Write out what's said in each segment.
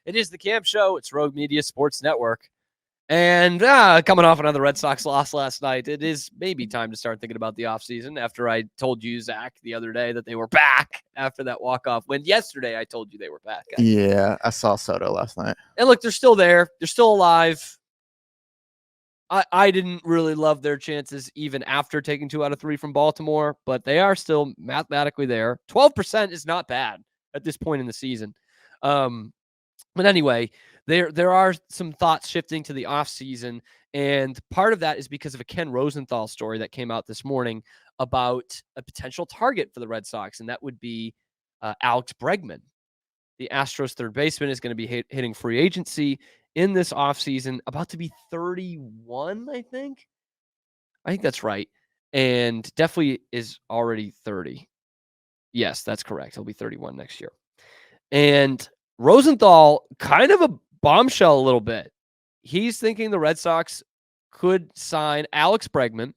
It is the Cam Show. It's Rogue Media Sports Network. And coming off another Red Sox loss last night, it is maybe time to start thinking about the offseason after I told you, Zach, the other day that they were back after that walk-off win. Yesterday, I told you they were back. Yeah, I saw Soto last night. And look, they're still there. They're still alive. I didn't really love their chances even after taking 2 out of 3 from Baltimore, but they are still mathematically there. 12% is not bad at this point in the season. But anyway, there are some thoughts shifting to the offseason, and part of that is because of a Ken Rosenthal story that came out this morning about a potential target for the Red Sox, and that would be Alex Bregman. The Astros third baseman is going to be hitting free agency in this offseason, about to be 31, I think. I think that's right, and definitely is already 30. Yes, that's correct. He'll be 31 next year. And Rosenthal, kind of a bombshell a little bit. He's thinking the Red Sox could sign Alex Bregman,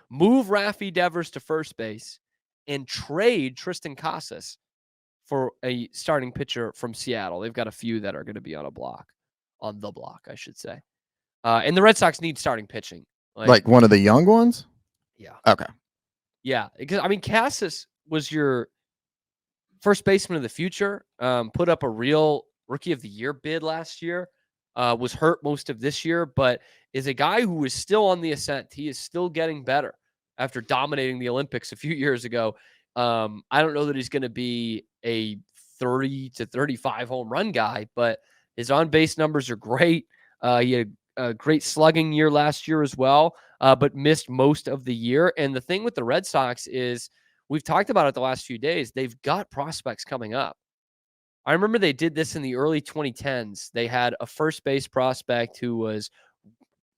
move Rafael Devers to first base, and trade Triston Casas for a starting pitcher from Seattle. They've got a few that are going to be on the block, I should say. And the Red Sox need starting pitching. Like one of the young ones? Yeah. Okay. Yeah, because, I mean, Casas was your first baseman of the future, put up a real Rookie of the Year bid last year, was hurt most of this year, but is a guy who is still on the ascent. He is still getting better after dominating the Olympics a few years ago. I don't know that he's going to be a 30 to 35 home run guy, but his on-base numbers are great. He had a great slugging year last year as well, but missed most of the year. And the thing with the Red Sox is, we've talked about it the last few days, they've got prospects coming up. I remember they did this in the early 2010s. They had a first base prospect who was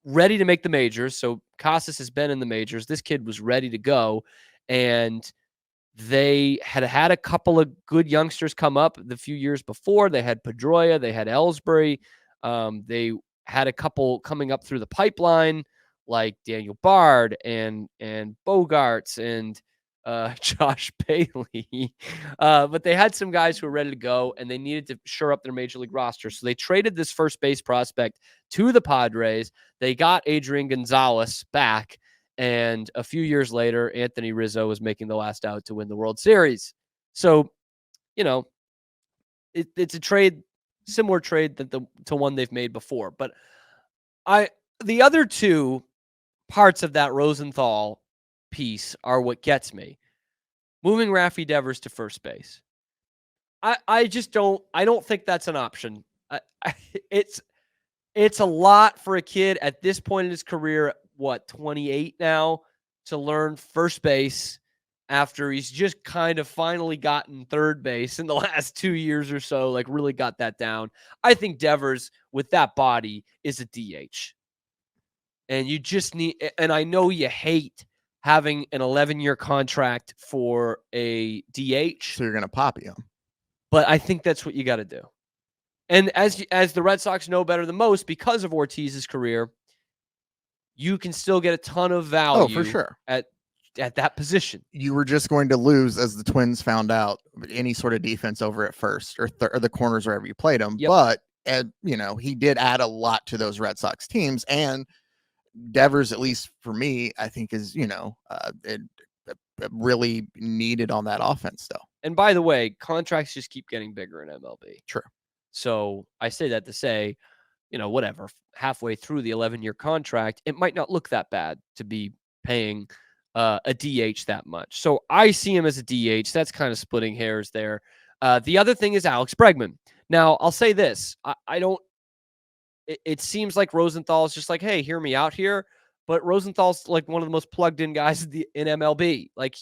ready to make the majors. So Casas has been in the majors. This kid was ready to go. And they had a couple of good youngsters come up the few years before. They had Pedroia, they had Ellsbury. They had a couple coming up through the pipeline, like Daniel Bard and Bogarts and Josh Bailey. But they had some guys who were ready to go, and they needed to shore up their major league roster. So they traded this first base prospect to the Padres. They got Adrian Gonzalez back, and a few years later, Anthony Rizzo was making the last out to win the World Series. So, you know, it's a trade, similar trade to one they've made before. But the other two parts of that Rosenthal piece are what gets me. Moving Rafael Devers to first base. I don't think that's an option. It's a lot for a kid at this point in his career, 28 now, to learn first base after he's just kind of finally gotten third base in the last 2 years or so, like really got that down. I think Devers, with that body, is a DH. And you just need, and I know you hate having an 11-year contract for a DH. So you're going to pop him. But I think that's what you got to do. And as the Red Sox know better than most, because of Ortiz's career, you can still get a ton of value. Oh, for sure. At that position. You were just going to lose, as the Twins found out, any sort of defense over at first or the corners wherever you played them. Yep. But, he did add a lot to those Red Sox teams. And Devers, at least for me, I think is, really needed on that offense still. And by the way, contracts just keep getting bigger in MLB. True. So I say that to say, whatever, halfway through the 11-year contract, it might not look that bad to be paying a DH that much. So I see him as a DH. That's kind of splitting hairs there. The other thing is Alex Bregman. Now, I'll say this. It seems like Rosenthal is just like, hey, hear me out here. But Rosenthal's like one of the most plugged in guys in MLB. Like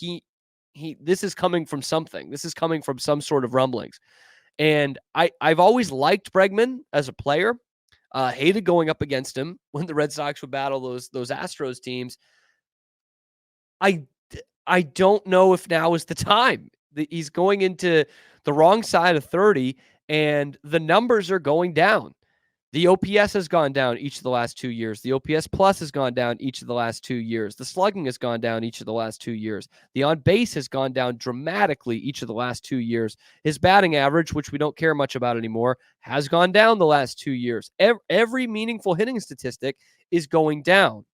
this is coming from something. This is coming from some sort of rumblings. And I've always liked Bregman as a player. Hated going up against him when the Red Sox would battle those Astros teams. I don't know if now is the time. He's going into the wrong side of 30, and the numbers are going down. The OPS has gone down each of the last 2 years. The OPS plus has gone down each of the last 2 years. The slugging has gone down each of the last 2 years. The on base has gone down dramatically each of the last 2 years. His batting average, which we don't care much about anymore, has gone down the last 2 years. Every meaningful hitting statistic is going down.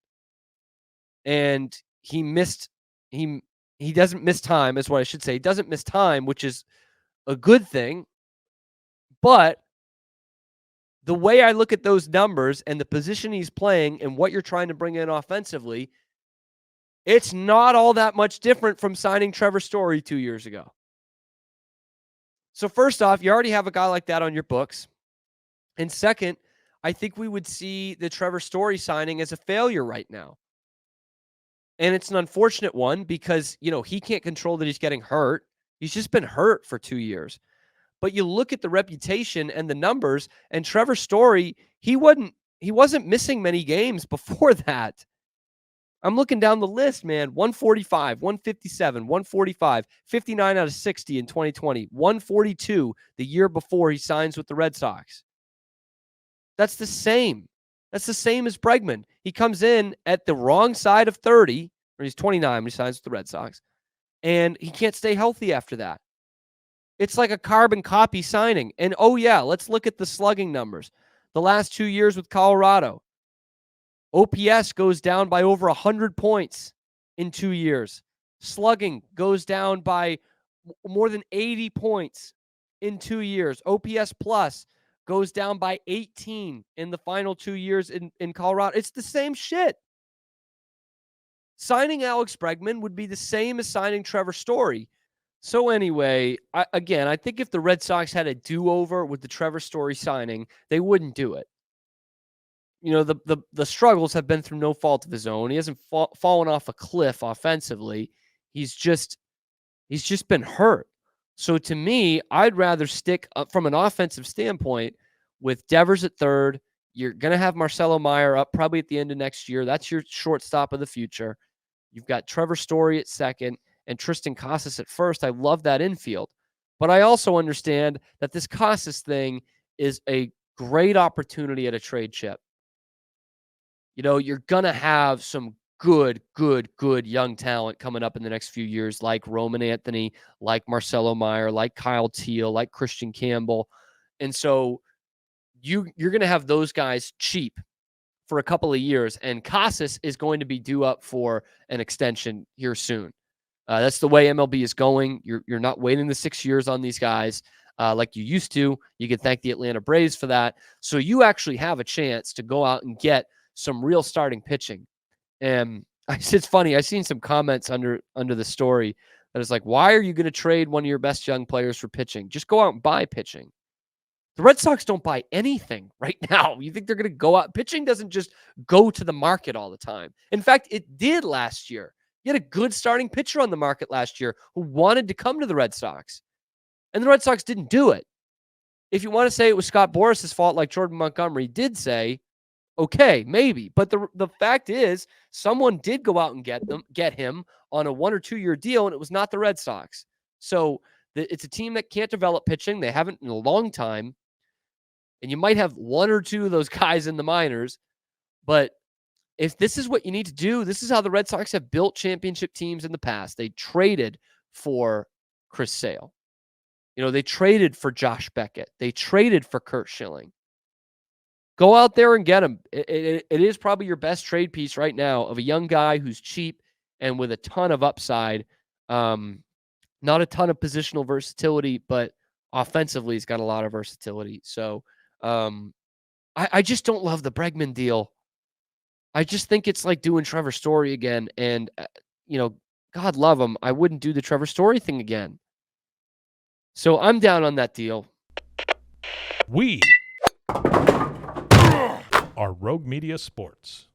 And he doesn't miss time, is what I should say. He doesn't miss time, which is a good thing. But the way I look at those numbers and the position he's playing and what you're trying to bring in offensively, it's not all that much different from signing Trevor Story 2 years ago. So first off, you already have a guy like that on your books. And second, I think we would see the Trevor Story signing as a failure right now. And it's an unfortunate one because, he can't control that he's getting hurt. He's just been hurt for 2 years. But you look at the reputation and the numbers, and Trevor Story, he wasn't missing many games before that. I'm looking down the list, man. 145, 157, 145, 59 out of 60 in 2020, 142 the year before he signs with the Red Sox. That's the same. That's the same as Bregman. He comes in at the wrong side of 30, or he's 29 when he signs with the Red Sox, and he can't stay healthy after that. It's like a carbon copy signing. And, let's look at the slugging numbers. The last 2 years with Colorado, OPS goes down by over 100 points in 2 years. Slugging goes down by more than 80 points in 2 years. OPS plus goes down by 18 in the final 2 years in Colorado. It's the same shit. Signing Alex Bregman would be the same as signing Trevor Story. So anyway, I think if the Red Sox had a do-over with the Trevor Story signing, they wouldn't do it. The struggles have been through no fault of his own. He hasn't fallen off a cliff offensively. He's just been hurt. So to me, I'd rather stick up from an offensive standpoint with Devers at third. You're going to have Marcelo Meyer up probably at the end of next year. That's your shortstop of the future. You've got Trevor Story at second and Triston Casas at first. I love that infield. But I also understand that this Casas thing is a great opportunity at a trade chip. You're going to have some good young talent coming up in the next few years, like Roman Anthony, like Marcelo Meyer, like Kyle Teal, like Christian Campbell. And so you're going to have those guys cheap for a couple of years, and Casas is going to be due up for an extension here soon. That's the way MLB is going. You're not waiting the 6 years on these guys like you used to. You can thank the Atlanta Braves for that. So you actually have a chance to go out and get some real starting pitching. And it's funny. I've seen some comments under the story that is like, why are you going to trade one of your best young players for pitching? Just go out and buy pitching. The Red Sox don't buy anything right now. You think they're going to go out? Pitching doesn't just go to the market all the time. In fact, it did last year. You had a good starting pitcher on the market last year who wanted to come to the Red Sox. And the Red Sox didn't do it. If you want to say it was Scott Boris's fault, like Jordan Montgomery did say, okay, maybe. But the fact is, someone did go out and get him on a 1 or 2 year deal, and it was not the Red Sox. So it's a team that can't develop pitching. They haven't in a long time. And you might have 1 or 2 of those guys in the minors. But if this is what you need to do, this is how the Red Sox have built championship teams in the past. They traded for Chris Sale. They traded for Josh Beckett. They traded for Kurt Schilling. Go out there and get him. It is probably your best trade piece right now of a young guy who's cheap and with a ton of upside. Not a ton of positional versatility, but offensively he's got a lot of versatility. So I just don't love the Bregman deal. I just think it's like doing Trevor Story again. And, God love him, I wouldn't do the Trevor Story thing again. So I'm down on that deal. We are Rogue Media Sports.